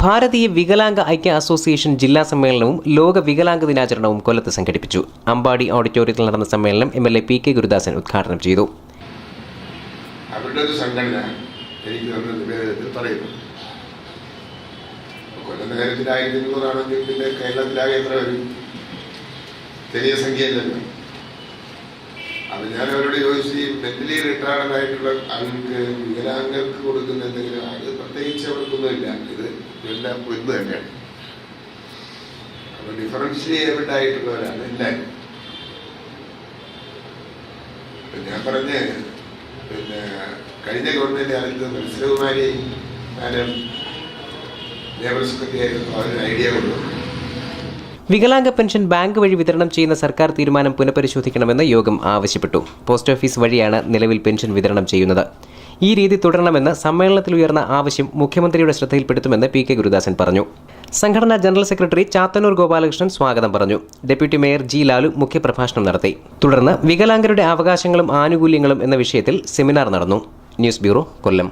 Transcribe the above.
ഭാരതീയ വികലാംഗ ഐക്യ അസോസിയേഷൻ ജില്ലാ സമ്മേളനവും ലോക വികലാംഗ ദിനാചരണവും കൊല്ലത്ത് സംഘടിപ്പിച്ചു. അമ്പാടി ഓഡിറ്റോറിയത്തിൽ നടന്ന സമ്മേളനം MLA PK ഗുരുദാസൻ ഉദ്ഘാടനം ചെയ്തു. അവരുടെ ഒരു സംഘടന എനിക്ക് പറയുന്നു. കൊല്ലം നഗരത്തിൽ 1200 പിന്നെ കേരളത്തിലാകെ എത്ര വരും? ചെറിയ സംഖ്യയല്ലല്ലോ. അത് ഞാൻ അവരോട് ചോദിച്ചു, മെന്റലി റിട്ടയർഡ് ആയിട്ടുള്ള ആൾക്ക് വികലാംഗർക്ക് കൊടുക്കുന്ന എന്തെങ്കിലും അത് പ്രത്യേകിച്ച് അവർക്കൊന്നുമില്ല, ഇത് എല്ലാം പൊരുന്ന് തന്നെയാണ്. അപ്പൊ ഡിഫറൻഷ്യലി ഏബിൾഡ് ആയിട്ടുള്ളവരാണ് എല്ലാവരും. ഞാൻ പറഞ്ഞ് പിന്നെ കഴിഞ്ഞ ഗവൺമെന്റ് കാലത്ത് മത്സരകുമാരി മാഡം ലേബർ സെക്രട്ടറി ആയിരുന്നു, അവരൊരു ഐഡിയ കൊണ്ടുവന്നു. വികലാംഗ പെൻഷൻ ബാങ്ക് വഴി വിതരണം ചെയ്യുന്ന സർക്കാർ തീരുമാനം പുനഃപരിശോധിക്കണമെന്ന് യോഗം ആവശ്യപ്പെട്ടു. പോസ്റ്റ് ഓഫീസ് വഴിയാണ് നിലവിൽ പെൻഷൻ വിതരണം ചെയ്യുന്നത്. ഈ രീതി തുടരണമെന്ന് സമ്മേളനത്തിൽ ഉയർന്ന ആവശ്യം മുഖ്യമന്ത്രിയുടെ ശ്രദ്ധയിൽപ്പെടുത്തുമെന്ന് PK ഗുരുദാസൻ പറഞ്ഞു. സംഘടനാ ജനറൽ സെക്രട്ടറി ചാത്തന്നൂർ ഗോപാലകൃഷ്ണൻ സ്വാഗതം പറഞ്ഞു. Deputy mayor G. ലാലു മുഖ്യപ്രഭാഷണം നടത്തി. തുടർന്ന് വികലാംഗരുടെ അവകാശങ്ങളും ആനുകൂല്യങ്ങളും എന്ന വിഷയത്തിൽ സെമിനാർ നടന്നു. ന്യൂസ് ബ്യൂറോ, കൊല്ലം.